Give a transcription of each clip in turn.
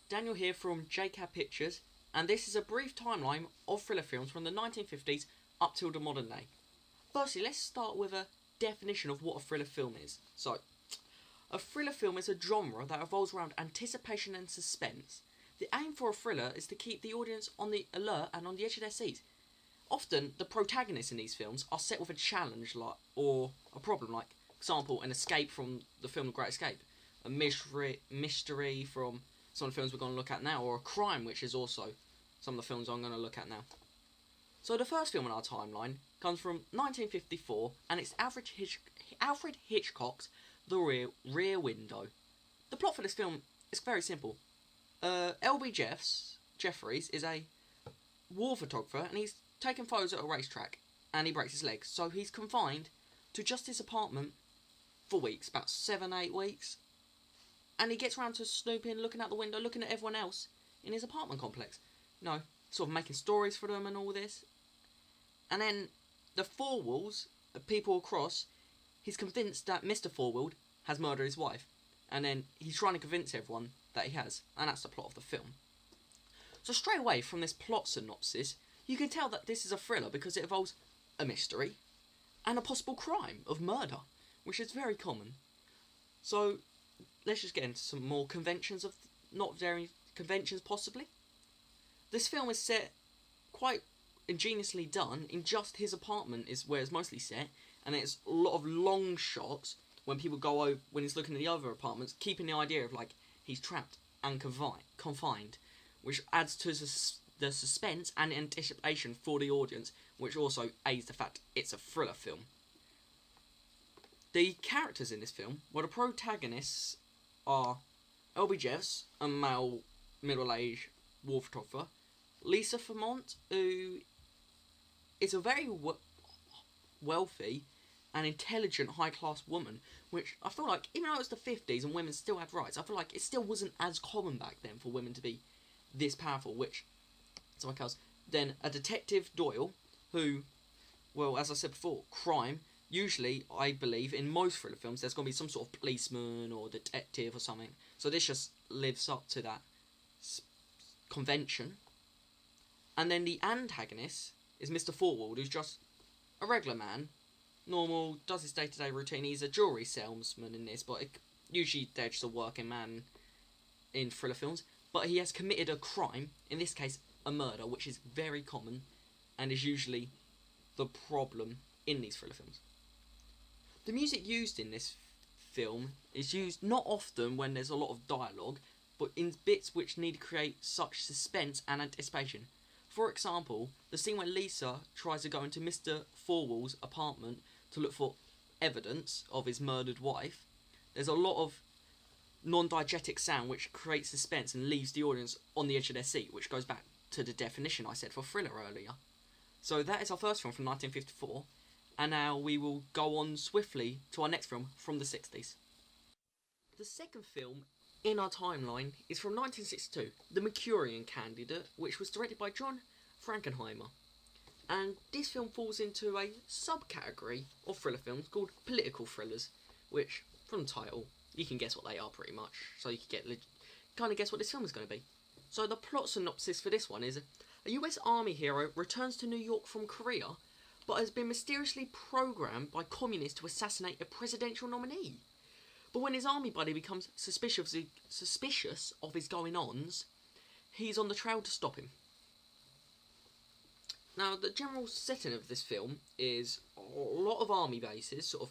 Daniel here from JCAB Pictures, and this is a brief timeline of thriller films from the 1950s up till the modern day. Firstly, let's start with a definition of what a thriller film is. So, a thriller film is a genre that revolves around anticipation and suspense. The aim for a thriller is to keep the audience on the alert and on the edge of their seats. Often, the protagonists in these films are set with a challenge or a problem, like, for example, an escape from the film The Great Escape, a mystery from some of the films we're going to look at now, or a crime, which is also some of the films I'm going to look at now. So the first film on our timeline comes from 1954, and it's Alfred Hitchcock's The Rear Window. The plot for this film is very simple. L.B. Jeffries is a war photographer, and he's taking photos at a racetrack, and he breaks his leg, so he's confined to just his apartment for weeks, about 7-8 weeks. And he gets around to snooping, looking out the window, looking at everyone else in his apartment complex. You know, sort of making stories for them and all this. And then the Forwalls, people across, he's convinced that Mr. Forward has murdered his wife. And then he's trying to convince everyone that he has. And that's the plot of the film. So straight away from this plot synopsis, you can tell that this is a thriller because it involves a mystery and a possible crime of murder, which is very common. So let's just get into some more conventions possibly. This film is set quite ingeniously done in just his apartment is where it's mostly set, and it's a lot of long shots when people go over when he's looking at the other apartments, keeping the idea of like he's trapped and confined, which adds to the suspense and anticipation for the audience, which also aids the fact it's a thriller film. The characters in this film, well, the protagonists are L.B. Jeffs, a male middle-aged war photographer, Lisa Vermont, who is a very wealthy and intelligent high-class woman, which I feel like, even though it was the 50s and women still had rights, I feel like it still wasn't as common back then for women to be this powerful, which something else. Then a detective, Doyle, who, well, as I said before, crime. Usually, I believe, in most thriller films, there's going to be some sort of policeman or detective or something. So this just lives up to that convention. And then the antagonist is Mr. Forward, who's just a regular man. Normal, does his day-to-day routine. He's a jewellery salesman in this, but usually they're just a working man in thriller films. But he has committed a crime, in this case, a murder, which is very common and is usually the problem in these thriller films. The music used in this film is used not often when there's a lot of dialogue, but in bits which need to create such suspense and anticipation. For example, the scene where Lisa tries to go into Mr. Forwall's apartment to look for evidence of his murdered wife. There's a lot of non-diegetic sound which creates suspense and leaves the audience on the edge of their seat, which goes back to the definition I said for thriller earlier. So that is our first film from 1954. And now we will go on swiftly to our next film from the 60s. The second film in our timeline is from 1962, The Mercurian Candidate, which was directed by John Frankenheimer. And this film falls into a subcategory of thriller films called political thrillers, which, from the title, you can guess what they are pretty much. So you can kind of guess what this film is going to be. So the plot synopsis for this one is a US Army hero returns to New York from Korea, but has been mysteriously programmed by communists to assassinate a presidential nominee. But when his army buddy becomes suspicious of his going-ons, he's on the trail to stop him. Now, the general setting of this film is a lot of army bases, sort of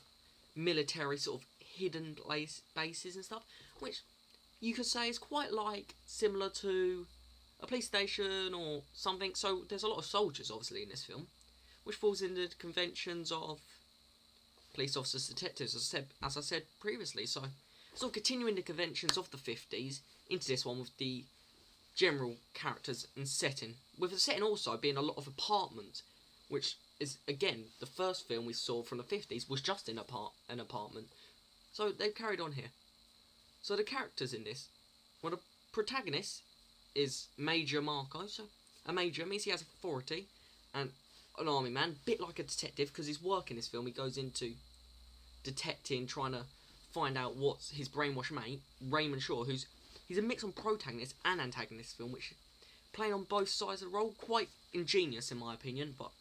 military, sort of hidden bases and stuff, which you could say is quite like similar to a police station or something. So there's a lot of soldiers, obviously, in this film, which falls into the conventions of police officers, detectives, as I said previously. So, sort of continuing the conventions of the 50s into this one with the general characters and setting. With the setting also being a lot of apartments, which is, again, the first film we saw from the 50s was just in an apartment. So they've carried on here. So the characters in this, well, the protagonist is Major Marco. So a major means he has authority, and an army man, bit like a detective, because his work in this film, he goes into detecting, trying to find out what's his brainwashed mate, Raymond Shaw, who's He's a mix on protagonist and antagonist film, which playing on both sides of the role, quite ingenious in my opinion, but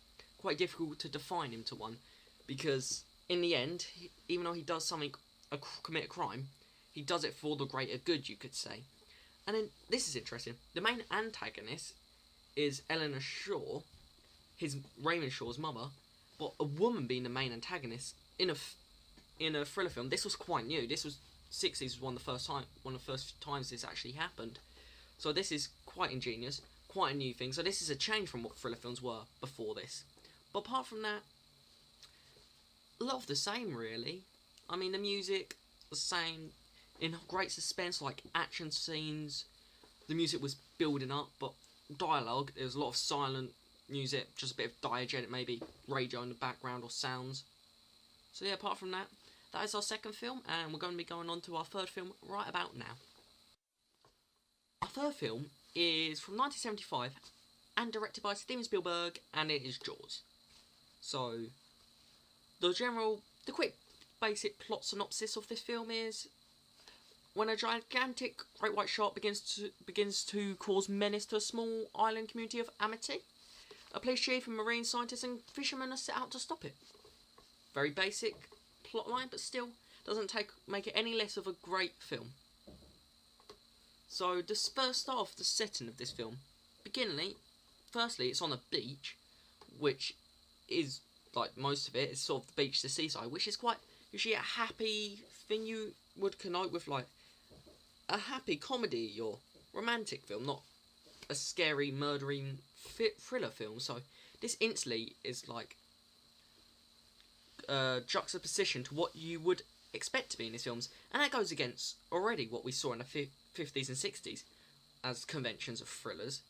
quite difficult to define him to one, because in the end, even though he does something, commit a crime, he does it for the greater good, you could say. And then this is interesting. The main antagonist is Eleanor Shaw, his Raymond Shaw's mother, but a woman being the main antagonist in a thriller film. This was quite new. This was 60s was one of the first times this actually happened. So this is quite ingenious, quite a new thing. So this is a change from what thriller films were before this. But apart from that, a lot of the same really. I mean, the music, the same, in great suspense, like action scenes. The music was building up, but dialogue, there was a lot of silent music, just a bit of diegetic, maybe radio in the background or sounds. So yeah, apart from that, that is our second film, and we're going to be going on to our third film right about now. Our third film is from 1975 and directed by Steven Spielberg, and it is Jaws. So, the quick basic plot synopsis of this film is: when a gigantic great white shark begins to cause menace to a small island community of Amity, a police chief and marine scientists and fishermen are set out to stop it. Very basic plotline, but still doesn't make it any less of a great film. So the first start off the setting of this film. Firstly, it's on a beach, which is, like most of it, is sort of the beach to seaside, which is quite usually a happy thing you would connote with, like, a happy comedy or romantic film, not a scary, murdering thriller film. So this instantly is like juxtaposition to what you would expect to be in these films, and that goes against already what we saw in the 50s and 60s as conventions of thrillers.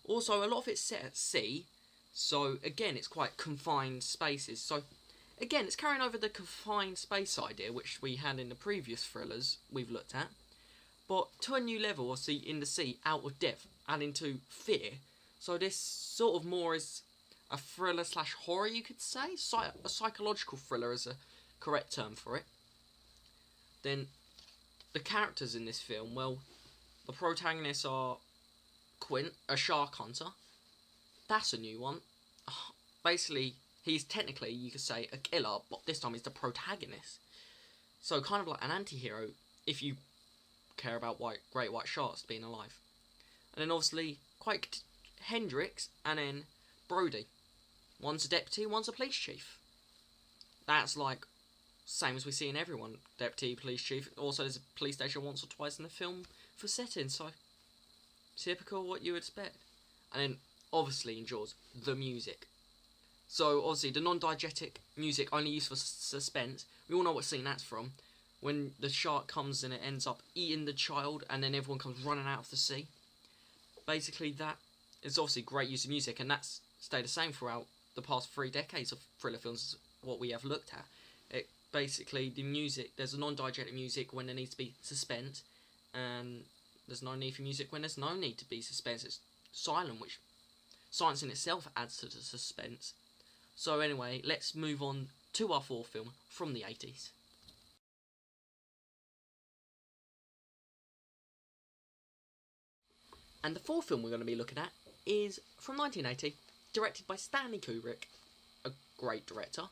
Also, a lot of it's set at sea, so again, it's quite confined spaces. So again, it's carrying over the confined space idea, which we had in the previous thrillers we've looked at, but to a new level, obviously, in the sea, out of depth, adding to fear. So this sort of more is a thriller slash horror, you could say. A psychological thriller is a correct term for it. Then, the characters in this film, well, the protagonists are Quint, a shark hunter. That's a new one. Basically, he's technically, you could say, a killer, but this time he's the protagonist. So kind of like an anti-hero, if you care about great white sharks being alive. And then obviously, quite Hendricks, and then Brody. One's a deputy, one's a police chief. That's like same as we see in everyone. Deputy, police chief. Also, there's a police station once or twice in the film for setting, so typical what you would expect. And then, obviously, in Jaws, the music. So, obviously, the non-diegetic music only used for suspense. We all know what scene that's from. When the shark comes and it ends up eating the child, and then everyone comes running out of the sea. Basically, that is obviously great use of music, and that's stayed the same throughout the past 3 decades of thriller films, what we have looked at. Basically, the music, there's a non-diegetic music when there needs to be suspense, and there's no need for music when there's no need to be suspense. It's silent, which silence in itself adds to the suspense. So anyway, let's move on to our fourth film from the 80s. And the fourth film we're going to be looking at is from 1980, directed by Stanley Kubrick, a great director,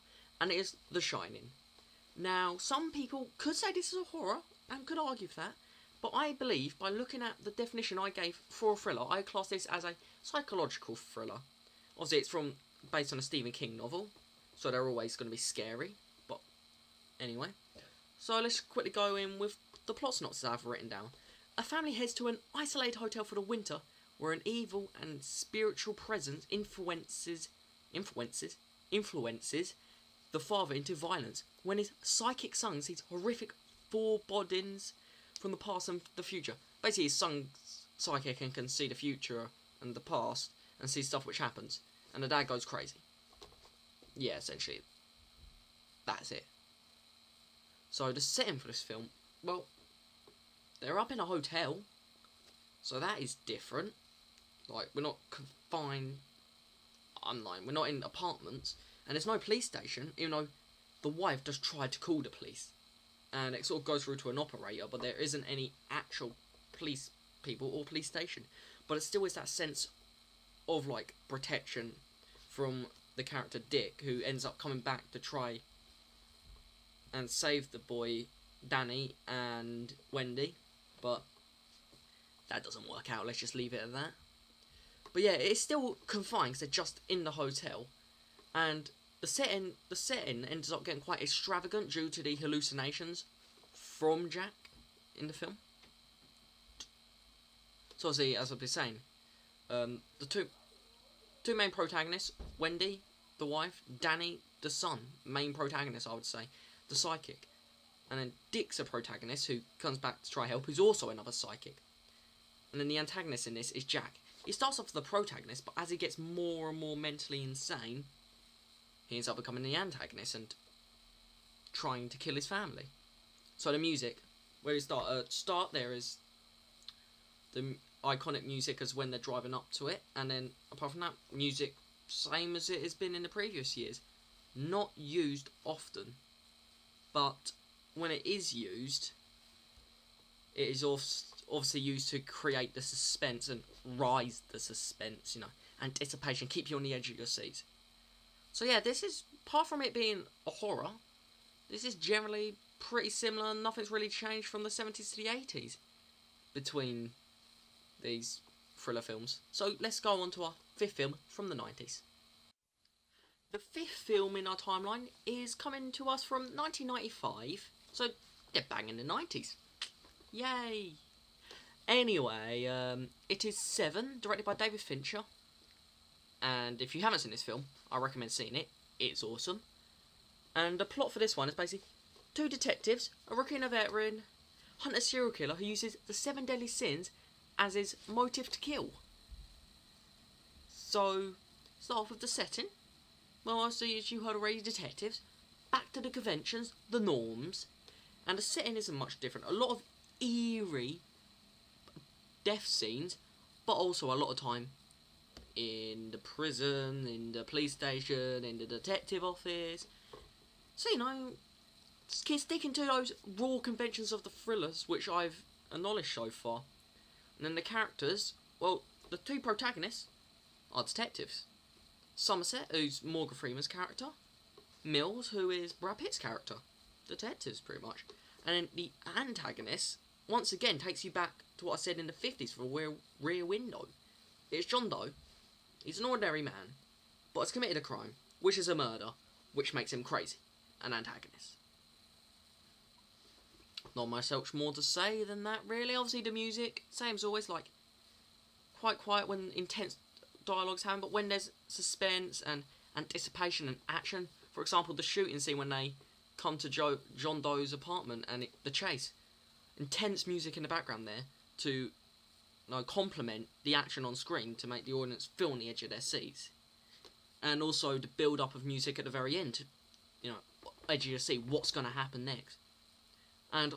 and it is The Shining. Now, some people could say this is a horror, and could argue for that, but I believe, by looking at the definition I gave for a thriller, I class this as a psychological thriller. Obviously, it's based on a Stephen King novel, so they're always going to be scary, but anyway. So let's quickly go in with the plot synopsis I've written down. A family heads to an isolated hotel for the winter, where an evil and spiritual presence influences the father into violence when his psychic son sees horrific forebodings from the past and the future. Basically, his son's psychic and can see the future and the past and see stuff which happens, and the dad goes crazy. Yeah, essentially, that's it. So the setting for this film, well, they're up in a hotel, so that is different. Like, we're not confined online, we're not in apartments, and there's no police station, even though the wife just tried to call the police. And it sort of goes through to an operator, but there isn't any actual police people or police station, but it still is that sense of like protection from the character Dick, who ends up coming back to try and save the boy Danny and Wendy, but that doesn't work out. Let's just leave it at that. But yeah, it's still confined because they're just in the hotel, and the setting ends up getting quite extravagant due to the hallucinations from Jack in the film. So obviously, as I've been saying, the two main protagonists, Wendy, the wife, Danny, the son, main protagonist, I would say, the psychic. And then Dick's a protagonist who comes back to try help, who's also another psychic. And then the antagonist in this is Jack. He starts off as the protagonist, but as he gets more and more mentally insane, he ends up becoming the antagonist and trying to kill his family. So the music, where we start there is the iconic music as when they're driving up to it, and then apart from that, music same as it has been in the previous years. Not used often, but when it is used, it is obviously used to create the suspense and rise the suspense, anticipation, keep you on the edge of your seat. So yeah, this is, apart from it being a horror, this is generally pretty similar. Nothing's really changed from the 70s to the 80s between these thriller films. So let's go on to our fifth film from the 90s. The fifth film in our timeline is coming to us from 1995, so they're bang in the 90s. Yay! Anyway, it is Seven, directed by David Fincher. And if you haven't seen this film, I recommend seeing it. It's awesome. And the plot for this one is basically two detectives, a rookie and a veteran, hunt a serial killer who uses the 7 deadly sins as his motive to kill. So, start off with the setting. Well, as you heard already, detectives. Back to the conventions, the norms. And the setting isn't much different. A lot of eerie death scenes, but also a lot of time in the prison, in the police station, in the detective office. So, sticking to those raw conventions of the thrillers, which I've acknowledged so far. And then the characters, well, the two protagonists are detectives. Somerset, who's Morgan Freeman's character. Mills, who is Brad Pitt's character. Detectives, pretty much. And then the antagonist, once again, takes you back to what I said in the 50s from a Rear Window. It's John Doe. He's an ordinary man, but has committed a crime, which is a murder, which makes him crazy. An antagonist. Not much more to say than that, really. Obviously, the music, same as always, like, quite quiet when intense dialogue's happen, but when there's suspense and anticipation and action, for example, the shooting scene when they come to John Doe's apartment and the chase, intense music in the background there to complement the action on screen to make the audience feel on the edge of their seats, and also the build up of music at the very end to, edge of your seat, what's going to happen next. And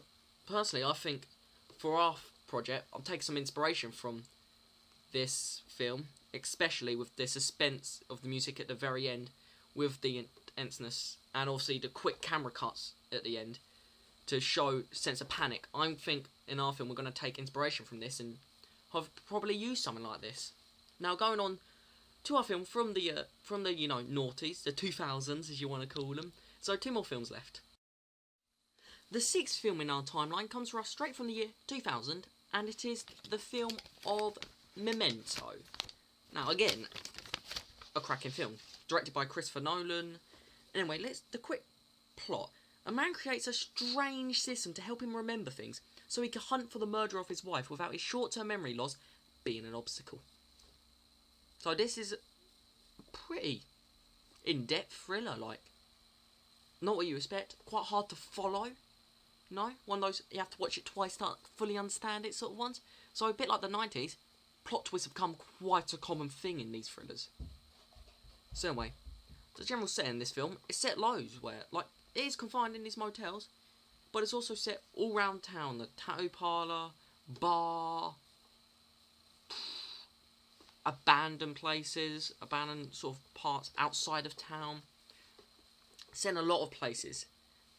personally, I think for our project, I'll take some inspiration from this film, especially with the suspense of the music at the very end, with the intenseness, and obviously the quick camera cuts at the end to show sense of panic. I think in our film we're going to take inspiration from this and have probably used something like this. Now going on to our film from the noughties, the 2000s as you want to call them. So 2 more films left. The 6th film in our timeline comes to us straight from the year 2000, and it is the film of Memento. Now again, a cracking film, directed by Christopher Nolan. Anyway, the quick plot. A man creates a strange system to help him remember things, so he can hunt for the murderer of his wife without his short-term memory loss being an obstacle. So this is a pretty in-depth thriller, not what you expect, quite hard to follow. No, one of those you have to watch it twice to fully understand it sort of ones. So a bit like the 90s, plot twists have become quite a common thing in these thrillers. So anyway, the general setting in this film is set loads where, it is confined in these motels, but it's also set all round town. The tattoo parlour, bar, abandoned places, abandoned sort of parts outside of town. Set in a lot of places.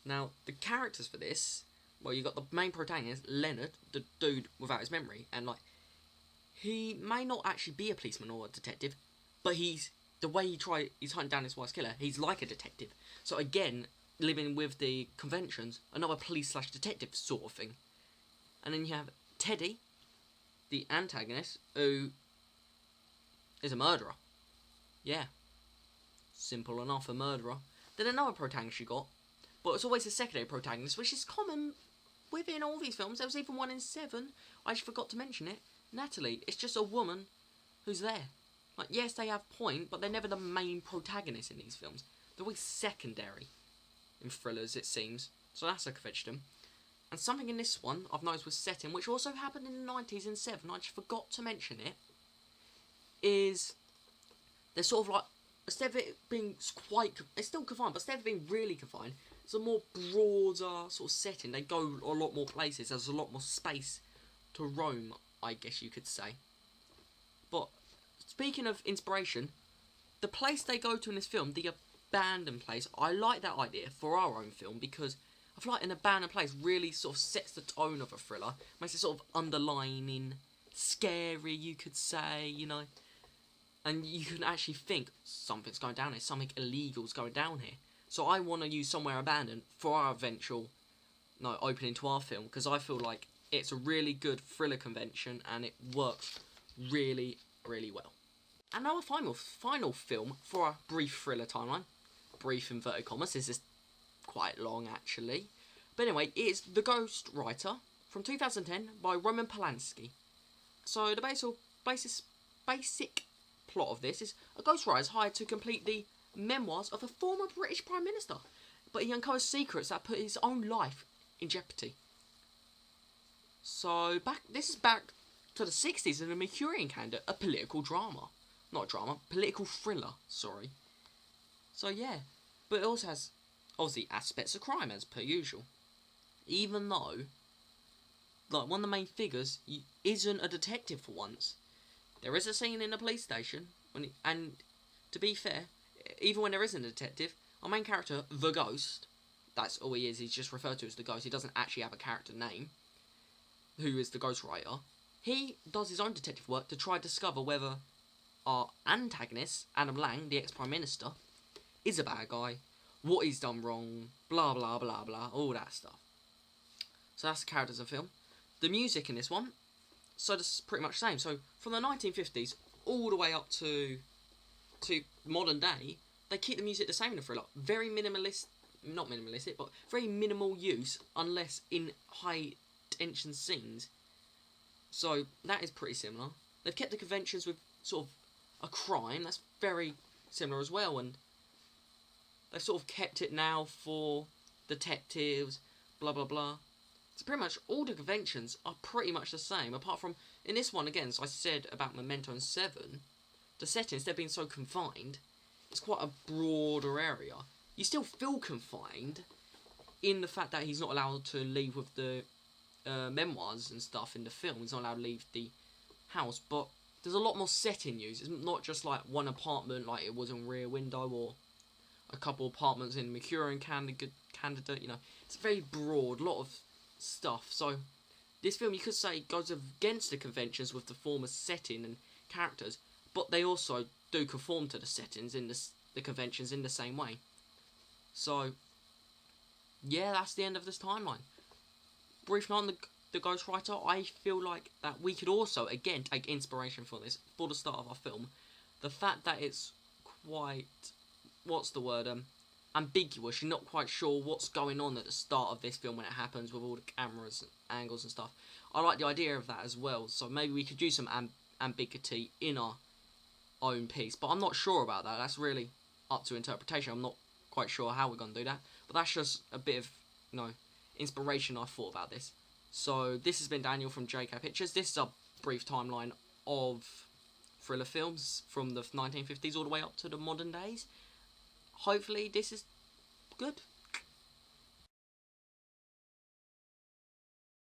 Now, the characters for this well, you got the main protagonist, Leonard, the dude without his memory, and like, he may not actually be a policeman or a detective, but he's the way he's hunting down his wife's killer. He's like a detective. So again, living with the conventions, another police/detective sort of thing. And then you have Teddy, the antagonist, who is a murderer. Yeah, simple enough, a murderer. Then another protagonist you got, but it's always a secondary protagonist, which is common within all these films. There was even one in 7. I just forgot to mention it. Natalie. It's just a woman who's there. Like, yes, they have point, but they're never the main protagonist in these films. They're always secondary in thrillers, it seems. So that's a convention. And something in this one I've noticed was set in, which also happened in the 90s in 7, I just forgot to mention it, is they're sort of like, instead of it being it's still confined, but instead of being really confined, it's a more broader sort of setting. They go a lot more places. There's a lot more space to roam, I guess you could say. But speaking of inspiration, the place they go to in this film, the abandoned place, I like that idea for our own film because I feel like an abandoned place really sort of sets the tone of a thriller, makes it sort of underlining, scary, you could say, you know. And you can actually think, something's going down here, something illegal's going down here. So I want to use somewhere abandoned for our eventual opening to our film, because I feel like it's a really good thriller convention and it works really, really well. And now our final film for our brief thriller timeline. Brief inverted commas, this is quite long actually. But anyway, it is The Ghost Writer from 2010 by Roman Polanski. So the basic plot of this is a ghostwriter is hired to complete the memoirs of a former British Prime Minister, but he uncovers secrets that put his own life in jeopardy. So this is back to the 60s in the Mercurian calendar, a political drama. Not drama, political thriller, sorry. So yeah, but it also has obviously aspects of crime as per usual. Even though, like, one of the main figures isn't a detective for once. There is a scene in the police station, and to be fair, even when there isn't a detective, our main character, the Ghost, that's all he is, he's just referred to as the Ghost, he doesn't actually have a character name, who is the ghostwriter. He does his own detective work to try to discover whether our antagonist, Adam Lang, the ex-Prime Minister, is a bad guy, what he's done wrong, blah blah blah blah, all that stuff. So that's the characters of the film. The music in this one, so that's pretty much the same. So from the 1950s all the way up to modern day, they keep the music the same in the thriller. Very not minimalistic, but very minimal use, unless in high tension scenes. So that is pretty similar. They've kept the conventions with sort of a crime, that's very similar as well, and they've sort of kept it now for detectives, blah blah blah. So pretty much all the conventions are pretty much the same, apart from, in this one again, as I said about Memento and 7, the settings, they're being so confined, it's quite a broader area. You still feel confined in the fact that he's not allowed to leave with the memoirs and stuff in the film. He's not allowed to leave the house, but there's a lot more setting use. It's not just like one apartment like it was in Rear Window, or a couple apartments in Mercurian Candidate, you know. It's very broad, a lot of stuff. So this film, you could say, goes against the conventions with the former setting and characters, but they also do conform to the settings in the conventions in the same way. So yeah, that's the end of this timeline. Briefly on the Ghostwriter, I feel like that we could also again take inspiration from this for the start of our film. The fact that it's quite, what's the word, ambiguous. You're not quite sure what's going on at the start of this film when it happens with all the cameras and angles and stuff. I like the idea of that as well, so maybe we could do some ambiguity in our own piece, but I'm not sure about that. That's really up to interpretation. I'm not quite sure how we're going to do that, but that's just a bit of, inspiration I thought about this. So this has been Daniel from JK Pictures. This is a brief timeline of thriller films from the 1950s all the way up to the modern days. Hopefully this is good.